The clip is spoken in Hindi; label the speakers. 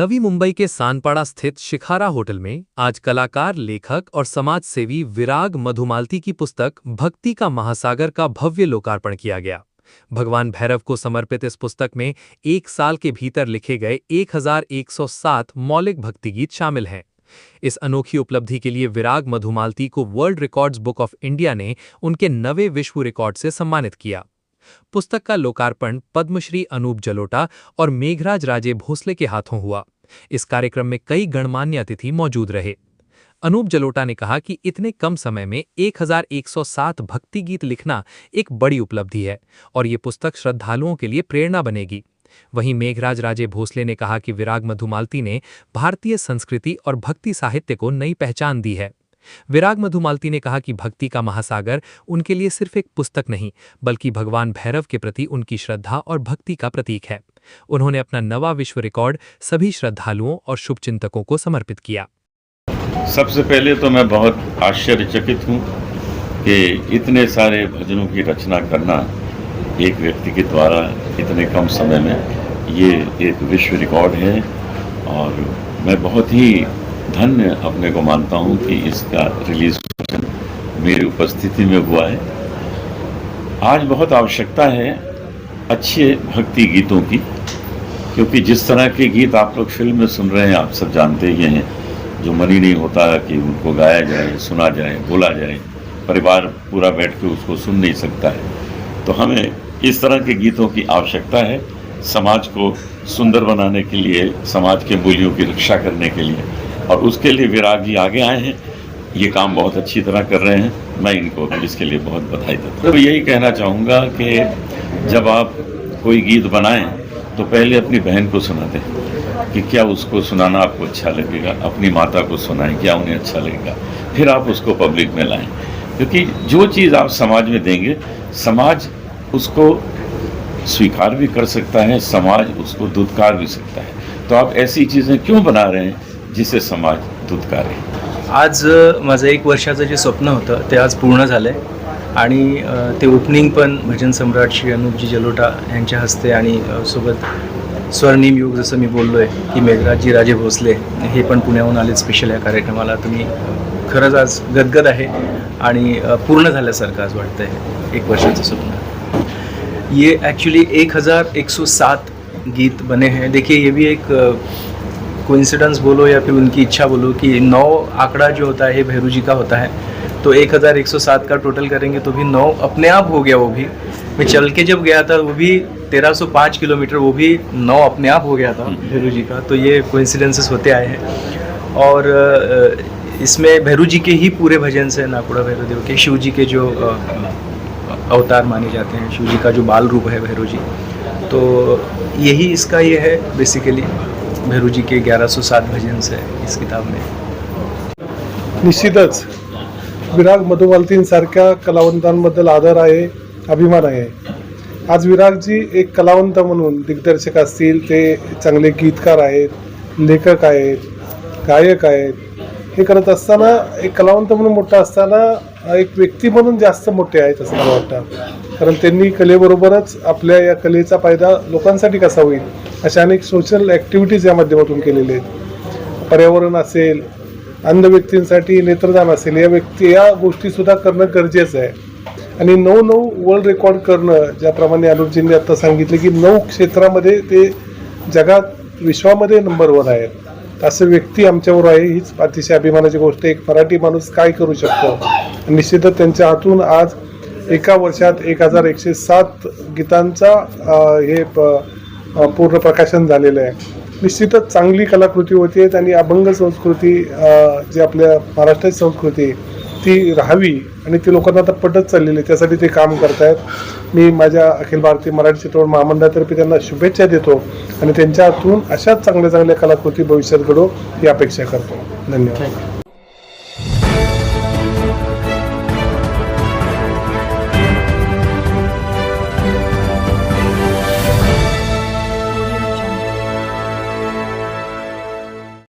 Speaker 1: नवी मुंबई के सानपाड़ा स्थित शिखारा होटल में आज कलाकार, लेखक और समाज सेवी विराग मधुमालती की पुस्तक भक्ति का महासागर का भव्य लोकार्पण किया गया। भगवान भैरव को समर्पित इस पुस्तक में 1 साल के भीतर लिखे गए 1107 मौलिक भक्ति गीत शामिल हैं। इस अनोखी उपलब्धि के लिए विराग मधुमालती को world records book of India ने उनके 9वें विश्व रिकॉर्ड से सम्मानित किया। पुस्तक का लोकार्पण पद्मश्री अनूप जलोटा और मेघराज राजे भोसले के हाथों हुआ। इस कार्यक्रम में कई गणमान्य अतिथि मौजूद रहे। अनूप जलोटा ने कहा कि इतने कम समय में 1107 भक्ति गीत लिखना एक बड़ी उपलब्धि है और ये पुस्तक श्रद्धालुओं के लिए प्रेरणा बनेगी। वहीं मेघराज राजे भोसले ने कहा कि विराग मधुमालती ने भारतीय संस्कृति और भक्ति साहित्य को नई पहचान दी है। विराग मधुमालती ने कहा कि भक्ति का महासागर उनके लिए सिर्फ एक पुस्तक नहीं, बल्कि भगवान भैरव के प्रति उनकी श्रद्धा और भक्ति का प्रतीक है। उन्होंने अपना 9वां विश्व रिकॉर्ड सभी श्रद्धालुओं और शुभचिंतकों को समर्पित किया।
Speaker 2: सबसे पहले तो मैं बहुत आश्चर्यचकित हूँ कि इतने सारे भजनों की रचना करना एक व्यक्ति के द्वारा इतने कम समय में, ये एक विश्व रिकॉर्ड है और मैं बहुत ही धन्य अपने को मानता हूँ कि इसका रिलीज मेरी उपस्थिति में हुआ है। आज बहुत आवश्यकता है अच्छे भक्ति गीतों की, क्योंकि जिस तरह के गीत आप लोग फिल्म में सुन रहे हैं, आप सब जानते ही हैं, जो मन ही नहीं होता कि उनको गाया जाए, सुना जाए, बोला जाए, परिवार पूरा बैठ के उसको सुन नहीं सकता है। तो हमें इस तरह के गीतों की आवश्यकता है समाज को सुंदर बनाने के लिए, समाज के मूल्यों की रक्षा करने के लिए, और उसके लिए विराग जी आगे आए हैं। ये काम बहुत अच्छी तरह कर रहे हैं, मैं इनको इसके लिए बहुत बधाई देता हूँ। तो यही कहना चाहूँगा कि जब आप कोई गीत बनाएं तो पहले अपनी बहन को सुना दें कि क्या उसको सुनाना आपको अच्छा लगेगा, अपनी माता को सुनाएं क्या उन्हें अच्छा लगेगा, फिर आप उसको पब्लिक में लाएं। क्योंकि जो चीज़ आप समाज में देंगे, समाज उसको स्वीकार भी कर सकता है, समाज उसको दुत्कार भी सकता है। तो आप ऐसी चीज़ें क्यों बना रहे हैं जिसे समाज दुत्कारे?
Speaker 3: आज माझं 1 वर्षाचं जे स्वप्न होतं ते आज पूर्ण झालं आहे आणि ते ओपनिंग पण भजन सम्राट श्री अनूपजी जलोटा यांच्या हस्ते आणि सोबत स्वर्णिम युग जसं मी बोललो आहे की मेघराजजी राजे भोसले हे पण पुण्याहून आले स्पेशल या कार्यक्रमाला। तुम्ही खरंच आज गदगद आहे आणि पूर्ण झाल्यासारखं आज वाटतं आहे 1 वर्षाचं स्वप्न। ये एक्चुअली 1107 गीत बने हैं। देखिए ये भी एक कोइंसिडेंस बोलो या फिर उनकी इच्छा बोलो कि 9 आंकड़ा जो होता है भैरू जी का होता है, तो 1107 का टोटल करेंगे तो भी 9 अपने आप हो गया। वो भी मैं चल के जब गया था वो भी 1305 किलोमीटर, वो भी 9 अपने आप हो गया था भैरू जी का। तो ये कोइंसिडेंसेस होते आए हैं और इसमें भैरू जी के ही पूरे भजन से, नाकुड़ा भैरव देव के, शिव जी के जो अवतार माने जाते हैं, शिव जी का जो बाल रूप है भैरू जी, तो यही इसका ये है बेसिकली भैरू जी के 1107 भजन से इस किताब में।
Speaker 4: निश्चितच विराग मधुमालतींसारख्या कलावंतांबद्दल आदर आहे, अभिमान आहे। आज विरागजी एक कलावंत म्हणून दिग्दर्शक असतील, ते चांगले गीतकार आहेत, लेखक आहेत, गायक आहेत। हे करत असताना एक कलावंत म्हणून मोठा असताना एक व्यक्ती म्हणून जास्त मोठे आहेत असं मला वाटतं, कारण त्यांनी कलेबरोबरच आपल्या या कलेचा फायदा लोकांसाठी कसा होईल अशा अनेक सोशल ॲक्टिव्हिटीज या माध्यमातून केलेले आहेत। पर्यावरण असेल, अंध व्यक्तींसाठी नेत्रदान असेल, या गोष्टीसुद्धा करणं गरजेचं आहे। आणि 9 वर्ल्ड रेकॉर्ड करणं, ज्याप्रमाणे अनुपजींनी आत्ता सांगितले की 9 क्षेत्रामध्ये ते जगात, विश्वामध्ये नंबर 1 आहेत, असं व्यक्ती आमच्यावर आहे। हीच अतिशय अभिमानाची गोष्ट आहे। एक मराठी माणूस काय करू शकतो। निश्चितच त्यांच्या हातून आज 1 वर्षात 1107 गीतांचा हे पूर्ण प्रकाशन झालेलं आहे। निश्चितच चांगली कलाकृती होती आणि अभंग संस्कृती, जी आपल्या महाराष्ट्राची संस्कृती, ती राहावी आणि ती लोकांना आता पटत चाललेली आहे, त्यासाठी ते काम करत आहेत। मी माझ्या अखिल भारतीय मराठी चित्रपट महामंडळातर्फे त्यांना शुभेच्छा देतो आणि त्यांच्या हातून अशाच चांगल्या चांगल्या कलाकृती भविष्यात घडो ही अपेक्षा करतो। धन्यवाद।